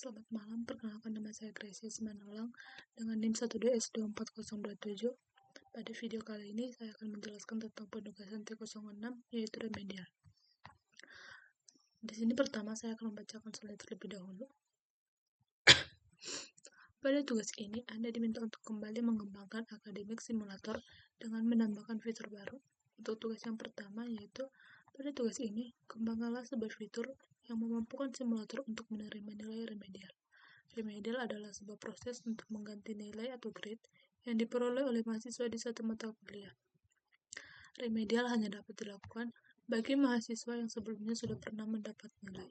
Selamat malam, perkenalkan nama saya Gracia Simandolang dengan NIM 12S24027. Pada video kali ini saya akan menjelaskan tentang penugasan T06 yaitu remedial. Di sini pertama saya akan membacakan slide terlebih dahulu. Pada tugas ini Anda diminta untuk kembali mengembangkan akademik simulator dengan menambahkan fitur baru. Untuk tugas yang pertama yaitu pada tugas ini kembangkanlah sebuah fitur yang memampukan simulator untuk menerima nilai remedial. Remedial adalah sebuah proses untuk mengganti nilai atau grade yang diperoleh oleh mahasiswa di suatu mata kuliah. Remedial hanya dapat dilakukan bagi mahasiswa yang sebelumnya sudah pernah mendapat nilai.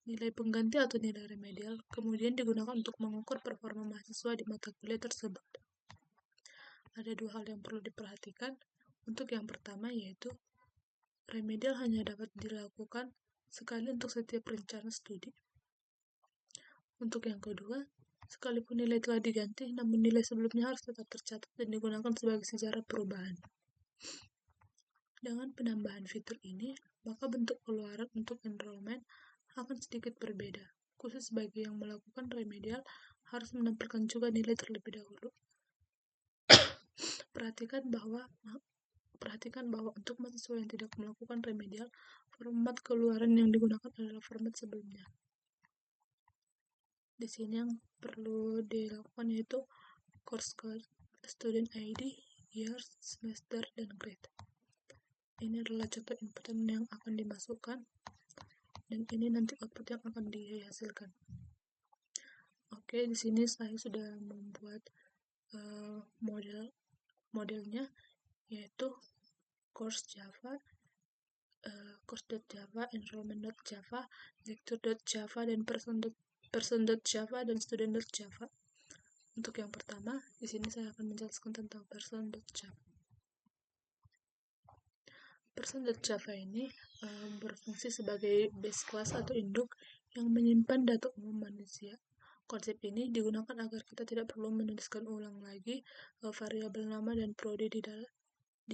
Nilai pengganti atau nilai remedial kemudian digunakan untuk mengukur performa mahasiswa di mata kuliah tersebut. Ada dua hal yang perlu diperhatikan. Untuk yang pertama yaitu remedial hanya dapat dilakukan sekali untuk setiap rencana studi. Untuk yang kedua, sekalipun nilai telah diganti, namun nilai sebelumnya harus tetap tercatat dan digunakan sebagai sejarah perubahan. Dengan penambahan fitur ini, maka bentuk keluaran untuk enrollment akan sedikit berbeda. Khusus bagi yang melakukan remedial harus menampilkan juga nilai terlebih dahulu. Perhatikan bahwa untuk mahasiswa yang tidak melakukan remedial, format keluaran yang digunakan adalah format sebelumnya. Di sini yang perlu dilakukan yaitu course code, student ID, year, semester, dan grade. Ini adalah contoh input yang akan dimasukkan, dan ini nanti output yang akan dihasilkan. Oke, di sini saya sudah membuat modelnya, yaitu course Java, course.java, enrollment.java, lecture.java, dan person.java, dan student.java. Untuk yang pertama, di sini saya akan menjelaskan tentang person.java. Person.java ini berfungsi sebagai base class atau induk yang menyimpan data umum manusia. Konsep ini digunakan agar kita tidak perlu menuliskan ulang lagi variabel nama dan prodi di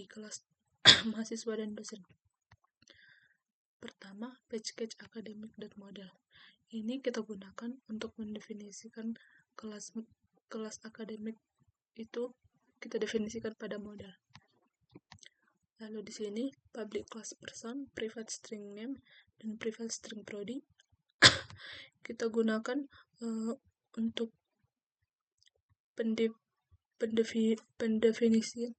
kelas mahasiswa dan dosen. Pertama, package academic.model. Ini kita gunakan untuk mendefinisikan kelas akademik itu kita definisikan pada model. Lalu di sini public class person, private string name, dan private string prodi kita gunakan untuk pendefinisian.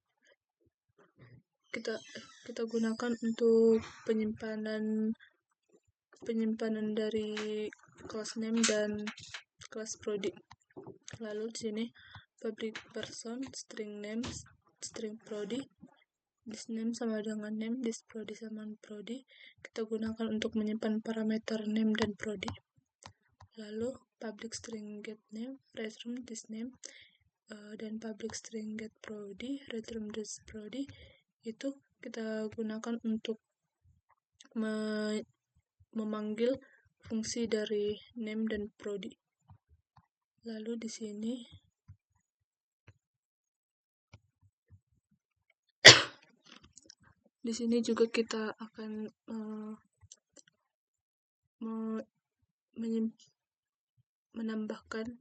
Kita gunakan untuk penyimpanan dari kelas name dan kelas prodi. Lalu di sini public person, string name, string prodi, this name sama dengan name, this prodi sama prodi, kita gunakan untuk menyimpan parameter name dan prodi. Lalu public string get name, return this name, dan public string get prodi, return this prodi, itu kita gunakan untuk memanggil fungsi dari name dan prodi. Lalu di sini juga kita akan menambahkan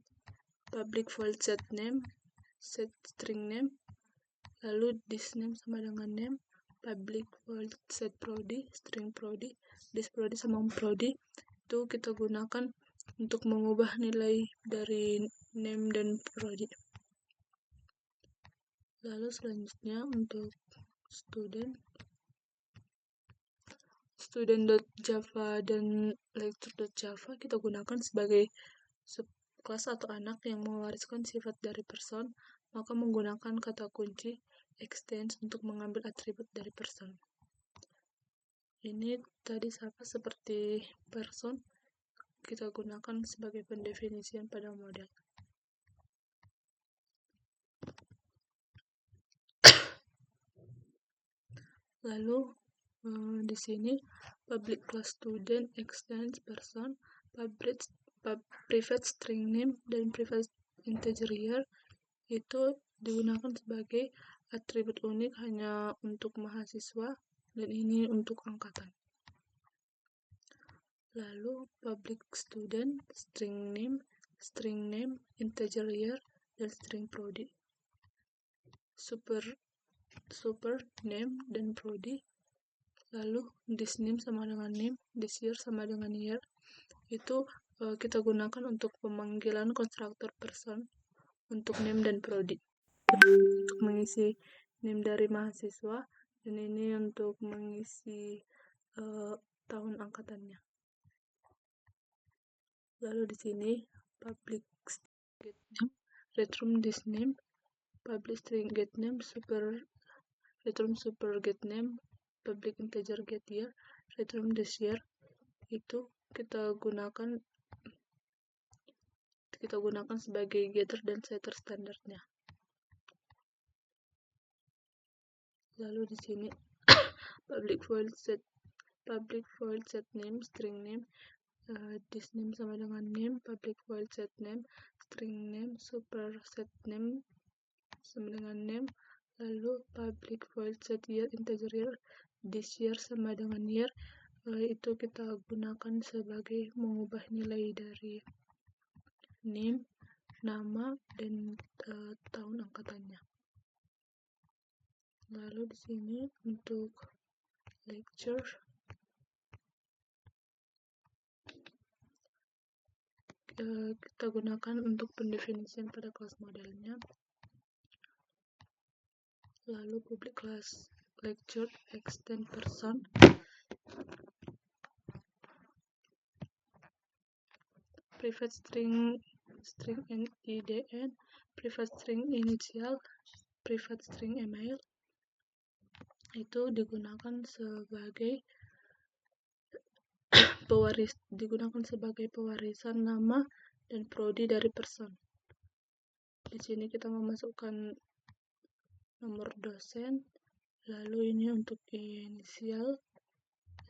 public void set name, set string name, lalu this name sama dengan name, public void set prodi, string prodi, this prodi sama prodi, itu kita gunakan untuk mengubah nilai dari name dan prodi. Lalu selanjutnya untuk student.java dan lecture.java kita gunakan sebagai subkelas atau anak yang mewariskan sifat dari person, maka menggunakan kata kunci extends untuk mengambil atribut dari person. Ini tadi sama seperti person, kita gunakan sebagai pendefinisian pada model. Lalu di sini public class student extends person, private string name, dan private integer year itu digunakan sebagai atribut unik hanya untuk mahasiswa, dan ini untuk angkatan. Lalu public student, string name, integer year, dan string prodi. Super name dan prodi. Lalu this name sama dengan name, this year sama dengan year. Itu kita gunakan untuk pemanggilan konstruktor person untuk name dan prodi. Untuk mengisi name dari mahasiswa, dan ini untuk mengisi tahun angkatannya. Lalu di sini public get name, return this name, public string get name, return super get name, public integer get year, return this year. Itu kita gunakan sebagai getter dan setter standarnya. Lalu di sini public void set name, string name, this name sama dengan name, public void set name, string name, super set name sama dengan name. Lalu public void set year, integer year, this year sama dengan year. Itu kita gunakan sebagai mengubah nilai dari name, nama, dan tahun angkatannya. Lalu di sini untuk lecture kita gunakan untuk pendefinisian pada kelas modelnya. Lalu public class lecture extend person, private string NIDN, private string initial, private string email. Itu digunakan sebagai pewarisan nama dan prodi dari person. Di sini kita memasukkan nomor dosen, lalu ini untuk inisial,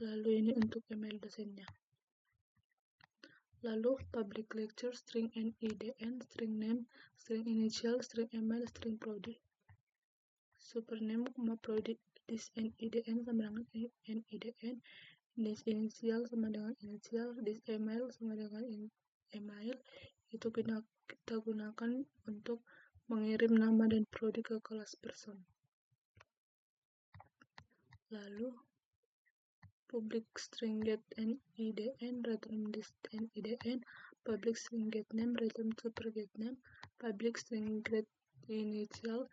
lalu ini untuk email dosennya. Lalu public lecture string NIDN, string name, string initial, string email, string prodi. Super name, prodi, this NIDN sama dengan NIDN, this initial sama dengan initial, this email sama dengan email. Itu kita gunakan untuk mengirim nama dan prodi ke kelas person. Lalu public string get NIDN, return this NIDN, public string get name, return super get name, public string get initial,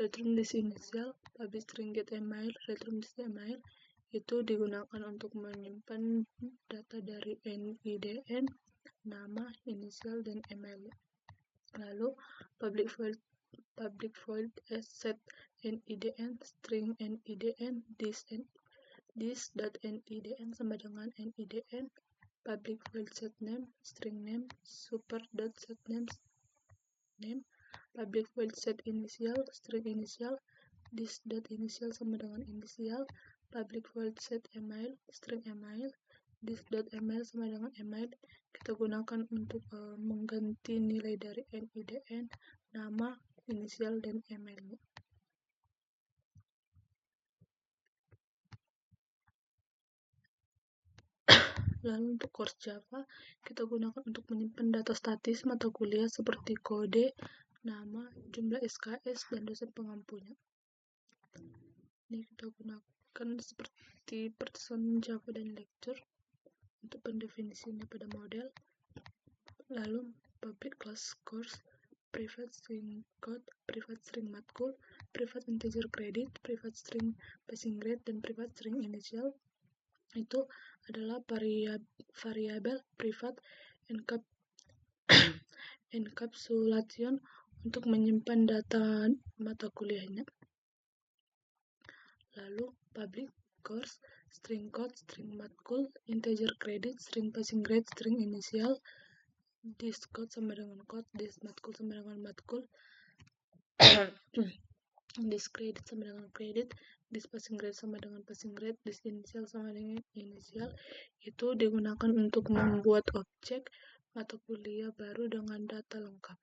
return this initial, public string get email, return this email. Itu digunakan untuk menyimpan data dari NIDN, nama, inisial, dan email. Lalu public void set NIDN, string NIDN, this.NIDN sama dengan NIDN, public void set name, string name, super.set name, public void set initial, string initial, this.initial sama dengan initial, public void set email, string email, this.email sama dengan email. Kita gunakan untuk mengganti nilai dari NIDN, nama, inisial, dan emailnya. Lalu untuk course Java, kita gunakan untuk menyimpan data statis mata kuliah seperti kode, nama, jumlah SKS, dan dosen pengampunya. Ini kita gunakan seperti person, Java, dan lecture untuk pendefinisinya pada model. Lalu public class course, private string code, private string matkul, private integer credit, private string passing grade, dan private string initial. Itu adalah variabel private encapsulation untuk menyimpan data mata kuliahnya. Lalu public course, string code, string matkul, integer credit, string passing grade, string initial, this code sama dengan code, this matkul sama dengan matkul, this credit sama dengan credit, this passing grade sama dengan passing grade, this initial sama dengan initial. Itu digunakan untuk membuat objek mata kuliah baru dengan data lengkap.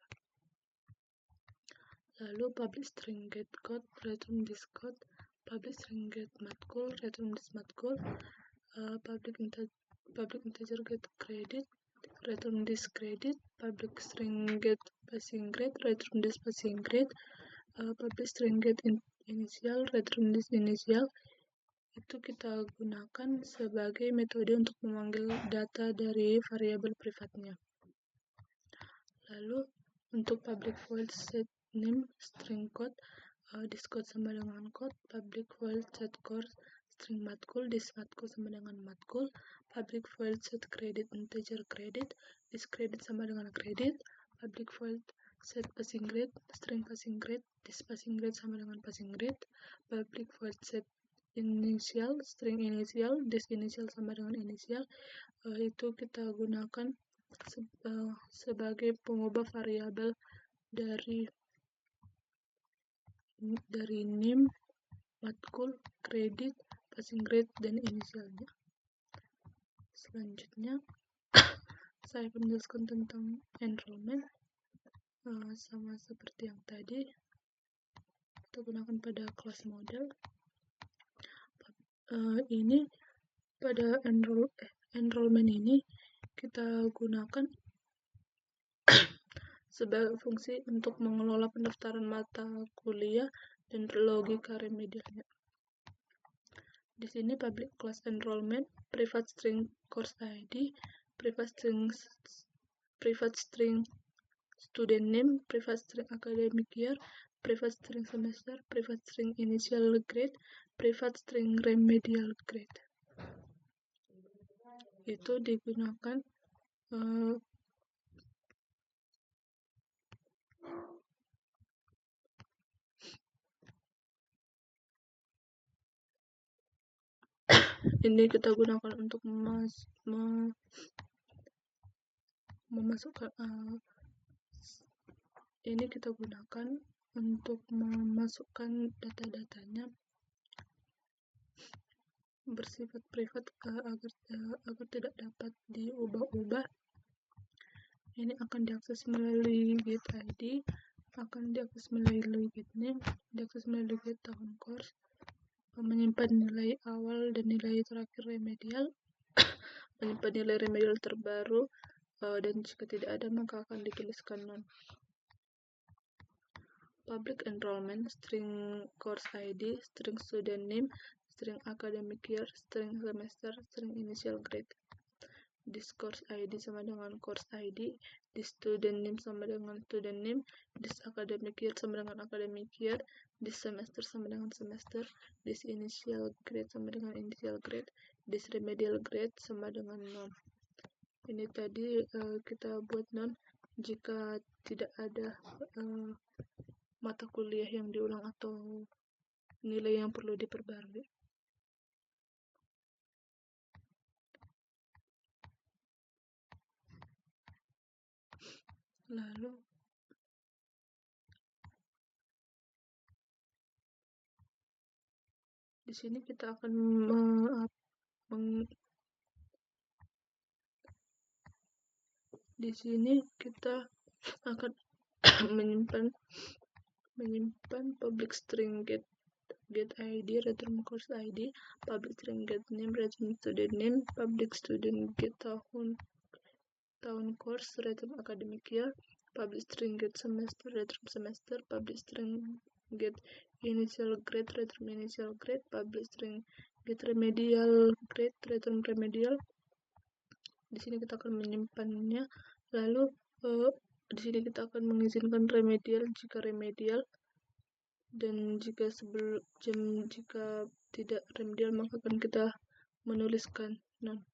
Lalu public string get code, return this code, public string get matkul, return this matkul, public public integer get credit, return this credit, public string get passing grade, return this passing grade, public string get initial, return this initial. Itu kita gunakan sebagai metode untuk memanggil data dari variabel privatnya. Lalu untuk public void set name string code, this code sama dengan code, public void set course string matkul, this matkul sama dengan matkul, public void set credit integer credit, this credit sama dengan credit, public void set passing grade string passing grade, this passing grade sama dengan passing grade, public void set initial string initial, this initial sama dengan initial. Itu kita gunakan sebagai pengubah variabel dari name, matkul, kredit, passing grade, dan inisialnya. Selanjutnya saya akan menjelaskan tentang enrollment. Sama seperti yang tadi, kita gunakan pada kelas model. Ini pada enrollment ini kita gunakan sebagai fungsi untuk mengelola pendaftaran mata kuliah dan logika remedialnya. Di sini public class enrollment, private string course ID, private string student name, private string academic year, private string semester, private string initial grade, private string remedial grade. Itu digunakan ini kita gunakan untuk memasukkan ini kita gunakan untuk memasukkan data-datanya bersifat privat agar tidak dapat diubah-ubah. Ini akan diakses melalui get ID, akan diakses melalui get name, diakses melalui get tahun course, menyimpan nilai awal dan nilai terakhir remedial, menyimpan nilai remedial terbaru, dan jika tidak ada maka akan dituliskan none. Public enrollment, string course ID, string student name, string academic year, string semester, string initial grade. This course ID sama dengan course ID, this student name sama dengan student name, this academic year sama dengan academic year, this semester sama dengan semester, this initial grade sama dengan initial grade, this remedial grade sama dengan none. Ini tadi kita buat none jika tidak ada mata kuliah yang diulang atau nilai yang perlu diperbarui. Lalu di sini kita akan menyimpan public string get ID, return course ID, public string get name, return student name, public student get tahun course, return academic year, public string get semester, return semester, public string get initial grade, return initial grade, public string get remedial grade, return remedial. Di sini kita akan menyimpannya. Lalu di sini kita akan mengizinkan remedial jika remedial, dan jika tidak remedial maka akan kita menuliskan none.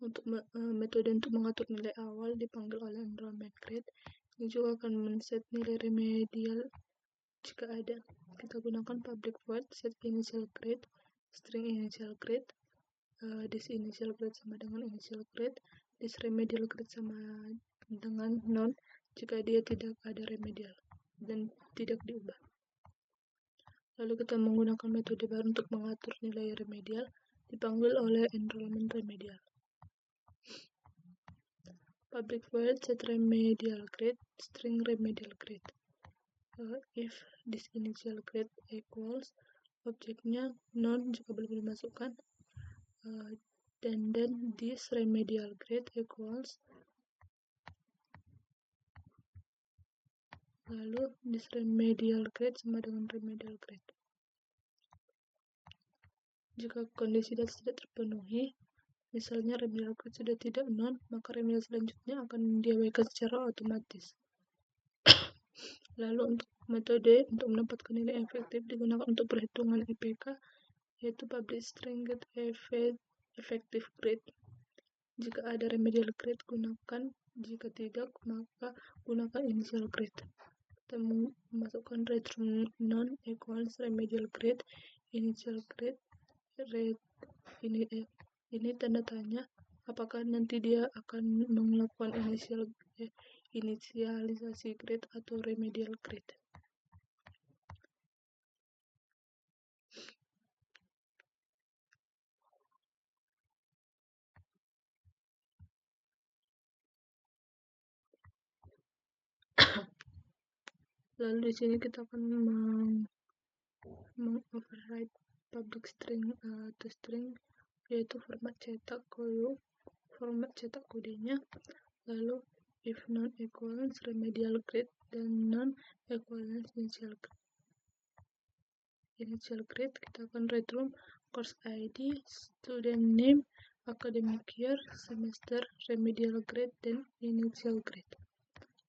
Untuk metode untuk mengatur nilai awal dipanggil oleh enrollment grade. Ini juga akan men-set nilai remedial jika ada. Kita gunakan public void set initial grade, string initial grade, this initial grade sama dengan initial grade, this remedial grade sama dengan none jika dia tidak ada remedial dan tidak diubah. Lalu kita menggunakan metode baru untuk mengatur nilai remedial dipanggil oleh enrollment remedial. Public void set remedial grade, string remedial grade. If this initial grade equals objeknya non jika belum dimasukkan, dan then this remedial grade equals, lalu this remedial grade sama dengan remedial grade. Jika kondisi dasar tidak terpenuhi, misalnya remedial grade sudah tidak non, maka remedial selanjutnya akan diabaikan secara otomatis. Lalu untuk metode untuk mendapatkan nilai efektif digunakan untuk perhitungan IPK, yaitu public strength effective grade. Jika ada remedial grade gunakan, jika tidak maka gunakan initial grade. Kita memasukkan return non equals remedial grade, initial grade, ini tanda tanya apakah nanti dia akan melakukan inisialisasi grade atau remedial grade. Lalu di sini kita akan override public string to string, yaitu format cetak kodenya. Lalu if non equivalence remedial grade dan non equivalence initial grade, kita akan return course ID, student name, academic year, semester, remedial grade, dan initial grade.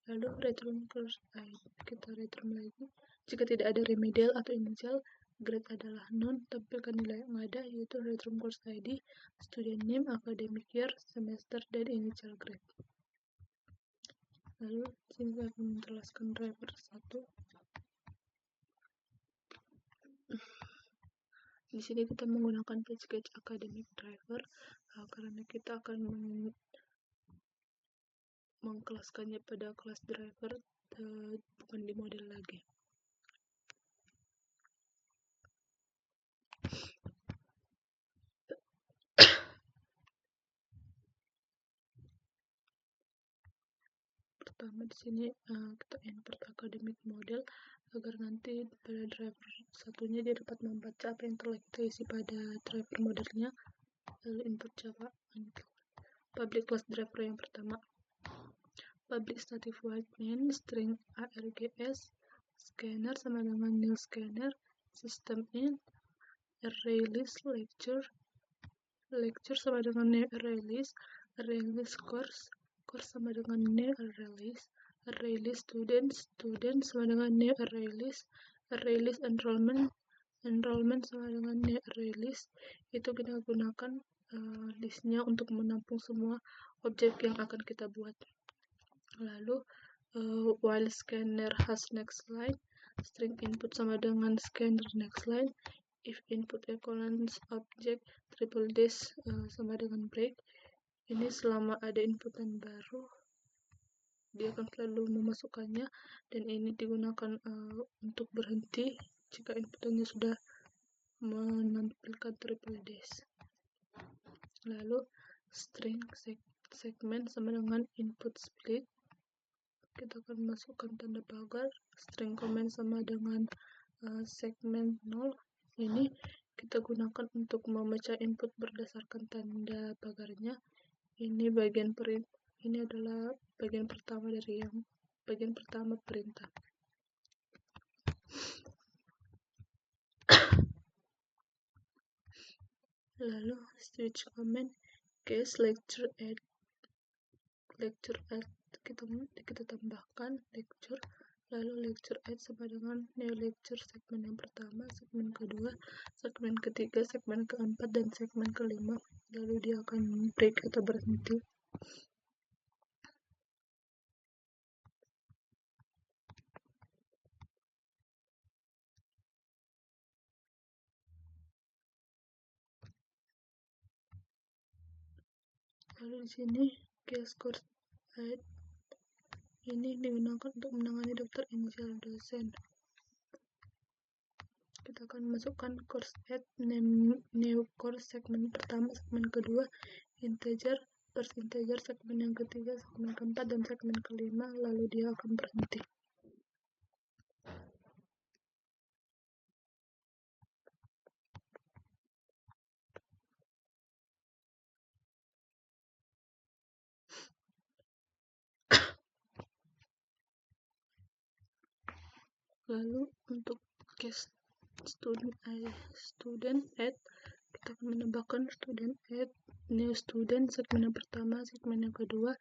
Lalu return course ID, kita return lagi. Jika tidak ada remedial atau initial grade adalah non, tampilkan nilai yang ada, yaitu return course ID, student name, academic year, semester, dan initial grade. Lalu sini saya akan menjelaskan driver 1. Di sini kita menggunakan package academic driver karena kita akan mengkelaskannya pada kelas driver, bukan di model lagi. Pertama di sini kita import academic model agar nanti pada driver satunya dia dapat membaca apa yang telah kita isi pada driver modelnya. Lalu input Java. Public class driver yang pertama, public static void main string args, scanner sama dengan new scanner, system in, array list, lecture sama dengan new array list course sama dengan new array list student sama dengan new array list enrollment sama dengan new array list. Itu kita gunakan listnya untuk menampung semua objek yang akan kita buat. Lalu while scanner has next line, string input sama dengan scanner next line, if input equivalence object triple dash sama dengan break. Ini selama ada inputan baru dia akan selalu memasukkannya, dan ini digunakan untuk berhenti jika inputannya sudah menampilkan triple dash. Lalu string segment sama dengan input split, kita akan masukkan tanda pagar. String comment sama dengan segment 0, ini kita gunakan untuk memecah input berdasarkan tanda pagarnya. Ini adalah bagian pertama perintah. Lalu switch comment case lecture add kita tambahkan lecture, lalu lecture add sama dengan new lecture segmen yang pertama, segmen kedua, segmen ketiga, segmen keempat, dan segmen kelima. Lalu dia akan break atau berhenti. Lalu di sini case course add ini digunakan untuk menangani daftar inisial dosen. Kita akan masukkan course add new course segmen pertama, segmen kedua, integer, first integer, segmen yang ketiga, segmen keempat, dan segmen kelima. Lalu dia akan berhenti. Lalu untuk case student add, kita akan menambahkan student add new student segmen yang pertama, segmen yang kedua,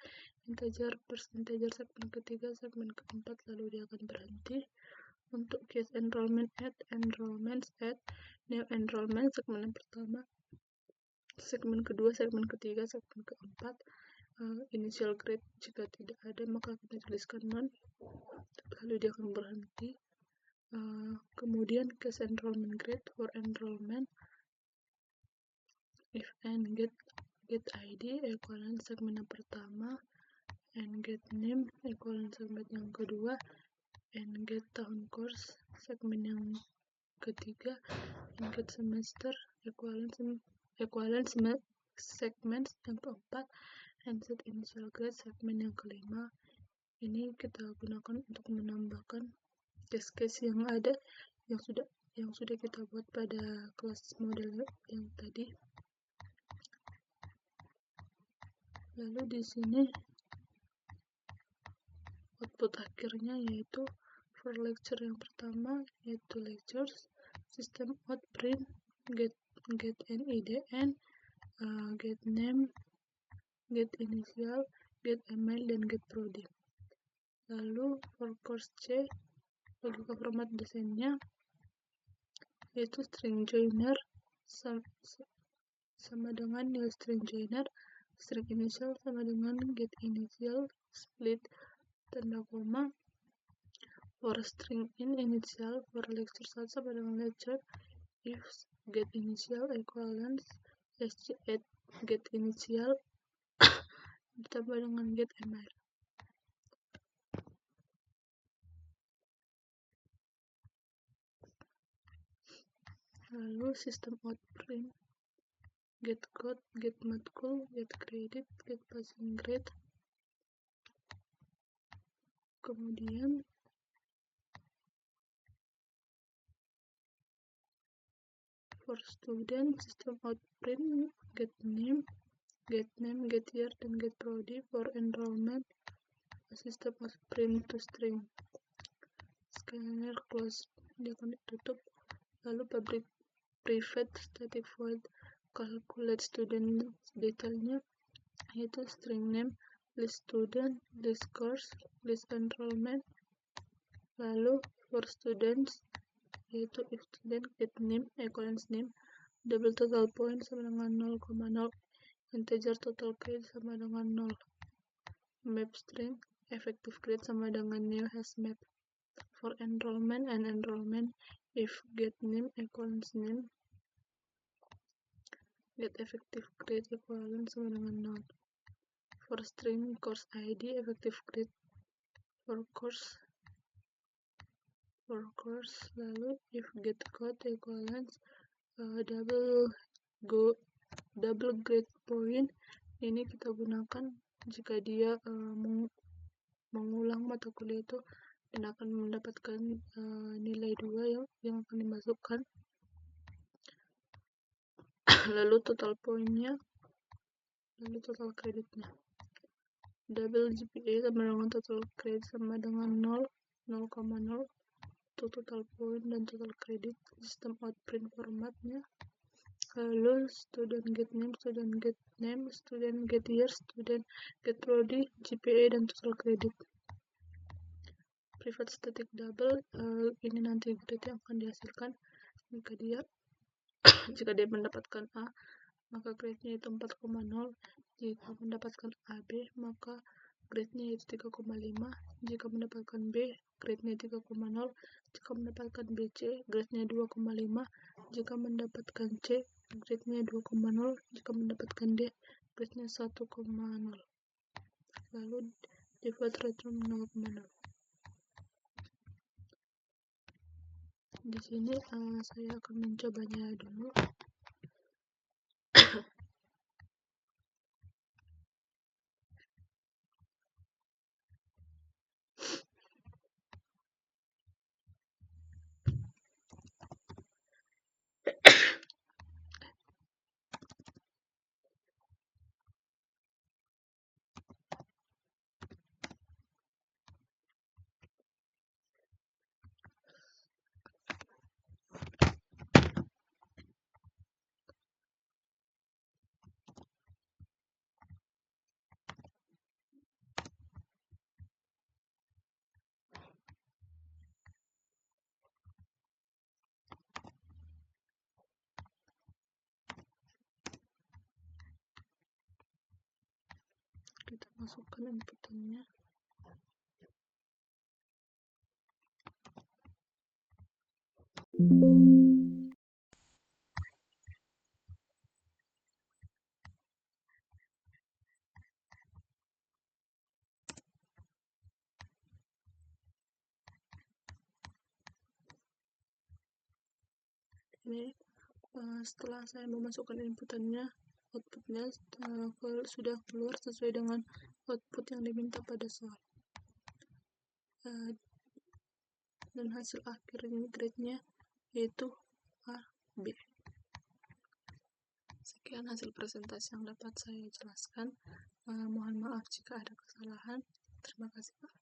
integer, percentage, segmen ketiga, segmen keempat, lalu dia akan berhenti. Untuk case enrollment add, enrollments add new enrollment segmen yang pertama, segmen kedua, segmen ketiga, segmen keempat, initial grade jika tidak ada maka kita tuliskan none, lalu dia akan berhenti. Kemudian case enrollment grade for enrollment, if and get ID equivalent segmen yang pertama, and get name equivalent segmen yang kedua, and get tahun course segmen yang ketiga, and get semester equivalent segmen yang keempat, and set initial grade segmen yang kelima. Ini kita gunakan untuk menambahkan case-case yang ada yang sudah kita buat pada kelas model yang tadi. Lalu di sini output akhirnya yaitu for lecture yang pertama yaitu lectures, system out print get NIDN, get name, get initial, get email, dan get prodi. Lalu for course C, logika format desainnya yaitu string joiner sama dengan new string joiner, string initial sama dengan get initial, split tanda koma, for string in initial for lecture 1 sama dengan lecture, if get initial equivalent sc add get initial ditambah dengan get email. Lalu system out print get code, get matkul, get credit, get passing grade. Kemudian for student system out print get name, get year, dan get prodi. For enrollment system out print to string scanner close, dia akan ditutup. Lalu public private static void calculate student detailnya yaitu string name, list student, list course, list enrollment. Lalu for students yaitu if student get name equivalence name, double total point sama dengan 0,0, integer total grade sama dengan 0, map string effective grade sama dengan new has map. For enrollment and enrollment, if get name equivalence name, get effective grade equivalent sama dengan 0. For string course ID effective grade for course, lalu if get code equivalence double grade point, ini kita gunakan jika dia mengulang mata kuliah itu dan akan mendapatkan nilai 2 yang akan dimasukkan. Lalu total poinnya, lalu total kreditnya. Double GPA sama dengan total credit sama dengan 0, 0,0 itu total point dan total credit. System out print formatnya. Lalu student get name, student get year, student get prodi, GPA, dan total credit. Private static double, ini nanti grade yang akan dihasilkan jika dia mendapatkan A maka grade-nya itu 4,0, jika mendapatkan AB maka grade-nya itu 3,5, jika mendapatkan B grade-nya 3,0, jika mendapatkan BC grade-nya 2,5, jika mendapatkan C grade-nya 2,0, jika mendapatkan D grade-nya 1,0. Lalu default return 0,0. Di sini saya akan mencobanya dulu. masukkan inputannya. Ini setelah saya memasukkan inputannya, outputnya sudah keluar sesuai dengan output yang diminta pada soal. Dan hasil akhir grade-nya yaitu A, B. Sekian hasil presentasi yang dapat saya jelaskan. Mohon maaf jika ada kesalahan. Terima kasih, Pak.